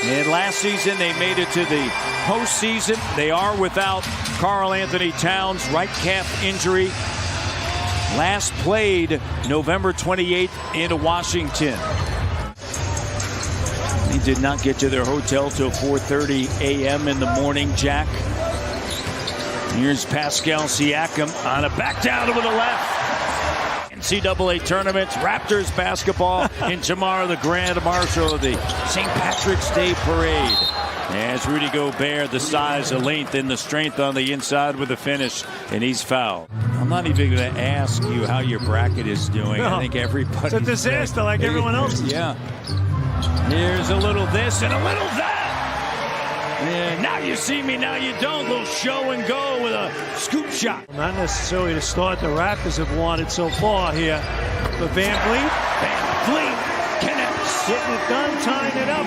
And last season, they made it to the postseason. They are without Karl Anthony Towns, right calf injury. Last played November 28th in Washington. He did not get to their hotel till 4:30 a.m. in the morning, Jack. Here's Pascal Siakam on a back down with the left. NCAA tournament, Raptors basketball, and tomorrow the grand marshal of the St. Patrick's Day Parade. As Rudy Gobert, the size, the length, and the strength on the inside with the finish, and he's fouled. I'm not even going to ask you how your bracket is doing. No, I think everybody's... It's a disaster like everyone else. Yeah. Here's a little this and a little that. Yeah, now you see me, now you don't. Little show and go with a scoop shot. Not necessarily to start the Raptors have wanted so far here. But Van Vliet connects. Getting it done, tying it up.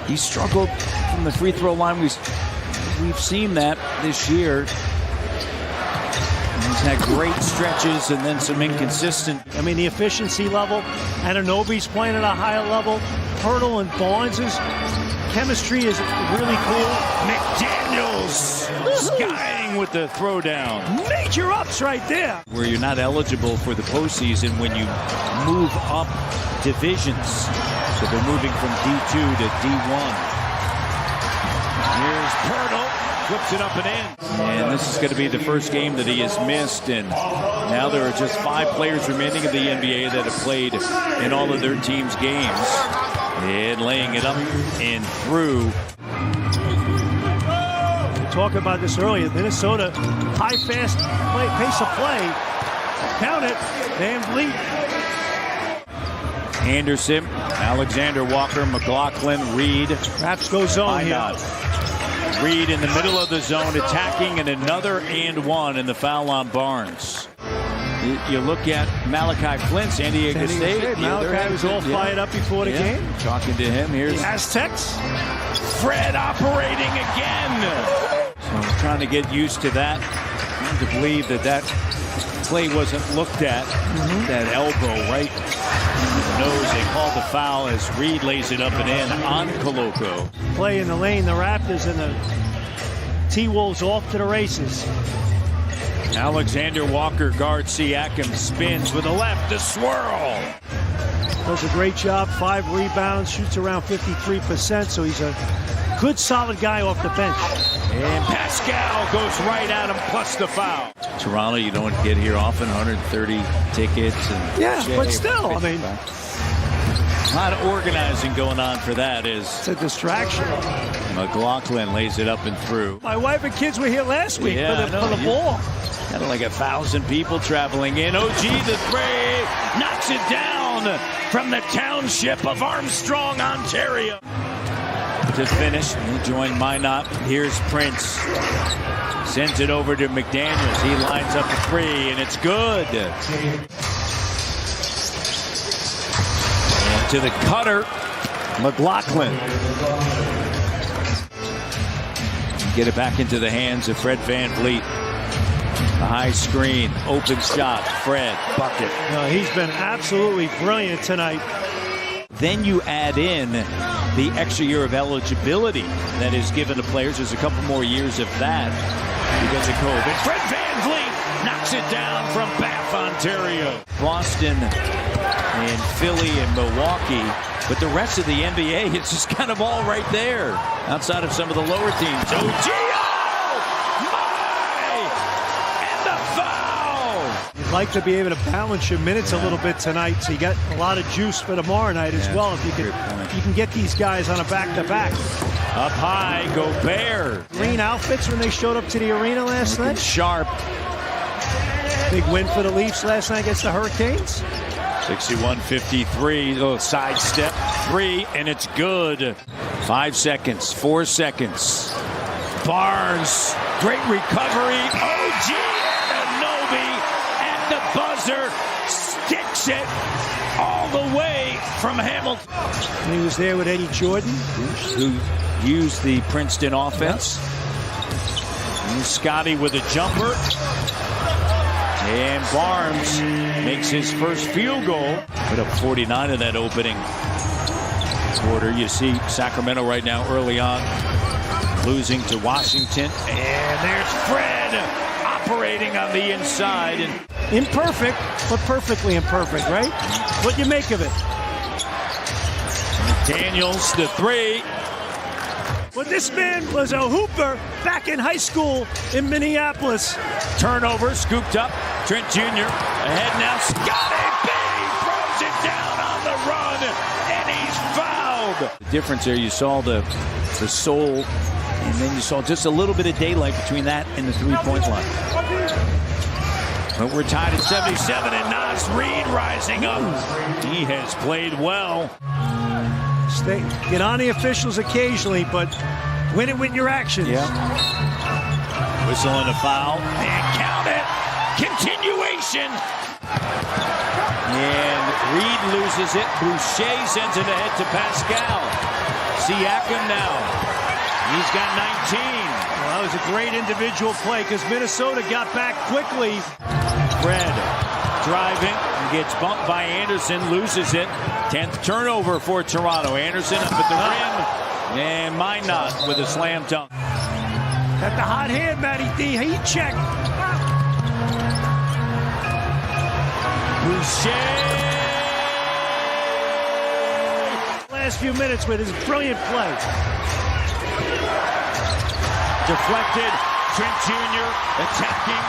He struggled from the free throw line. We've seen that this year. He's had great stretches and then some inconsistent. I mean, the efficiency level. Anunoby's playing at a higher level. Hurdle and Barnes' chemistry is really cool. McDaniels skying with the throwdown. Major ups right there. Where you're not eligible for the postseason when you move up divisions. So they're moving from D2 to D1. Here's Pirtle. Flips it up and in. And this is going to be the first game that he has missed. And now there are just 5 players remaining in the NBA that have played in all of their team's games. And laying it up and through. We were talking about this earlier. Minnesota, high, fast pace of play. Count it. Van Vliet. Anderson, Alexander Walker, McLaughlin, Reed. Raps go zone here. Reed in the middle of the zone attacking, and another and one in the foul on Barnes. You look at Malachi Flint, San Diego State. Malachi was all fired up before the game. Talking to him. Here's the Aztecs. Fred operating again. So I'm trying to get used to that. Hard to believe that play wasn't looked at. That elbow right in the nose. They called the foul as Reed lays it up and in on Koloko. Play in the lane, the Raptors and the T-Wolves off to the races. Alexander Walker guards Siakam, spins with a left, a swirl. Does a great job, 5 rebounds, shoots around 53%, so he's a good, solid guy off the bench. And Pascal goes right at him, plus the foul. Toronto, you don't get here often, 130 tickets. And but still, I mean... A lot of organizing going on for that. It's a distraction. McLaughlin lays it up and through. My wife and kids were here last week for the ball. Kind of like 1,000 people traveling in. OG the three knocks it down from the township of Armstrong, Ontario. To finish, he joined Minot. Here's Prince. Sends it over to McDaniels. He lines up a 3, and it's good. And to the cutter, McLaughlin. Get it back into the hands of Fred Van Vliet. A high screen, open shot, Fred, bucket. No, he's been absolutely brilliant tonight. Then you add in the extra year of eligibility that is given to players. There's a couple more years of that because of COVID. Fred Van Vliet knocks it down from Bath, Ontario. Boston and Philly and Milwaukee. But the rest of the NBA, it's just kind of all right there outside of some of the lower teams. OG! You'd like to be able to balance your minutes a little bit tonight, so you got a lot of juice for tomorrow night as well. If you can get these guys on a back-to-back. Up high, Gobert. Green outfits when they showed up to the arena last night. Sharp. Big win for the Leafs last night against the Hurricanes. 61-53, little sidestep, 3, and it's good. 5 seconds, 4 seconds. Barnes, great recovery. OG Anunoby at the buzzer, sticks it all the way from Hamilton. And he was there with Eddie Jordan, who used the Princeton offense. And Scotty with a jumper. And Barnes makes his first field goal. Put up 49 in that opening quarter. You see Sacramento right now early on losing to Washington. And there's Fred operating on the inside. And imperfect, but perfectly imperfect, right? What you make of it? Daniels, the three. But this man was a hooper back in high school in Minneapolis. Turnover, scooped up. Trent Jr. ahead now. Scotty B throws it down on the run, and he's fouled. The difference there, you saw the soul, and then you saw just a little bit of daylight between that and the three-point line. But we're tied at 77, and Nas Reed rising up. He has played well. Get on the officials occasionally, but win it with your actions. Yeah. Whistle and a foul. And count it. Continuation. And Reed loses it. Boucher sends it ahead to Pascal. Siakam now. He's got 19. Well, that was a great individual play because Minnesota got back quickly. Fred driving. Gets bumped by Anderson, loses it. 10th turnover for Toronto. Anderson up at the rim. And Minot with a slam dunk. Got the hot hand, Matty D. Heat check. Boucher. Last few minutes with his brilliant play. Deflected. Trent Jr. attacking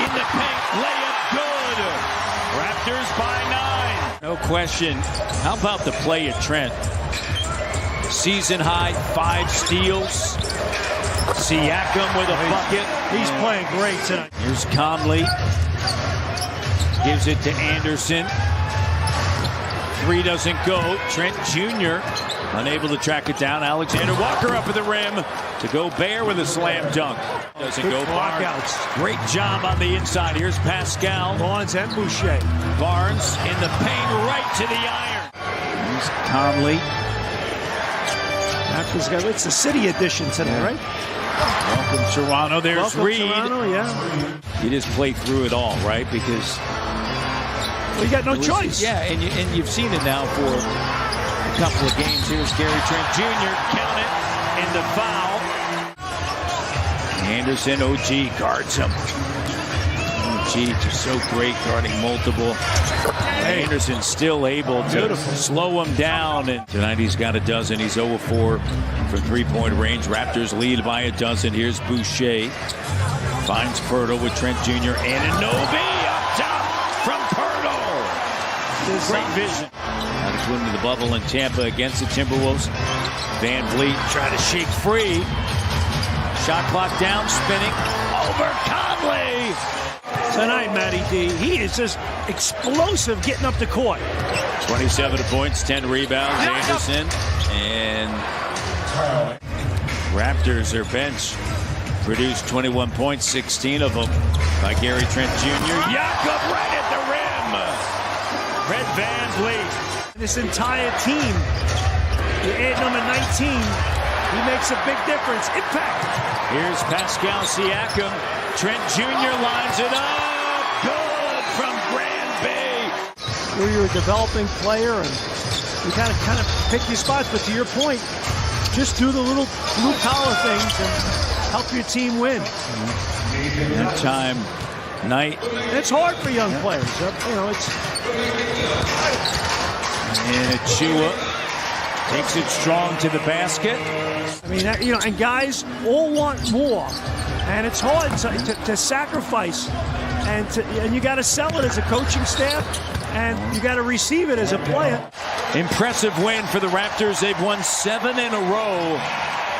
in the paint. Layup good. Raptors by 9. No question. How about the play at Trent? Season high, 5 steals. Siakam with a bucket. He's playing great tonight. Here's Conley. Gives it to Anderson. 3 doesn't go. Trent Jr. unable to track it down. Alexander Walker up at the rim to Gobert with a slam dunk. Doesn't go. Blockouts. Great job on the inside. Here's Pascal. Barnes and Boucher. Barnes in the paint right to the iron. Here's Conley. It's the city edition today, right? Welcome Toronto. There's Welcome Reed. Toronto, yeah. You just play through it all, right? Because you got no choice. Yeah, and you've seen it now for a couple of games. Here's Gary Trent Jr. Count it, and the foul. Anderson, OG guards him. OG just so great guarding multiple. Anderson still able to slow him down. And tonight he's got a dozen. He's 0 of 4 from three-point range. Raptors lead by a dozen. Here's Boucher. Finds Pirtle with Trent Jr. and Anunoby up top from Pirtle. Great vision. Now to swim to the bubble in Tampa against the Timberwolves. Van Vliet trying to shake free. Shot clock down, spinning over Conley. Tonight, Matty D, he is just explosive getting up the court. 27 points, 10 rebounds, Anderson. And Raptors, their bench, produced 21 points, 16 of them by Gary Trent Jr. Jakob right at the rim. Red Van Vliet. This entire team, you add number 19, he makes a big difference. Impact. Here's Pascal Siakam. Trent Jr. lines it up. Good from Grand Bay. Where you're a developing player and you kind of pick your spots, but to your point, just do the little blue collar things and help your team win. That time, night. And it's hard for young players. You know, it's. And Achua takes it strong to the basket. I mean, you know, and guys all want more, and it's hard to sacrifice, and you got to sell it as a coaching staff, and you got to receive it as a player. Impressive win for the Raptors. They've won 7 in a row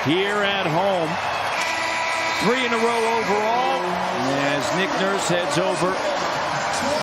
here at home. 3 in a row overall as Nick Nurse heads over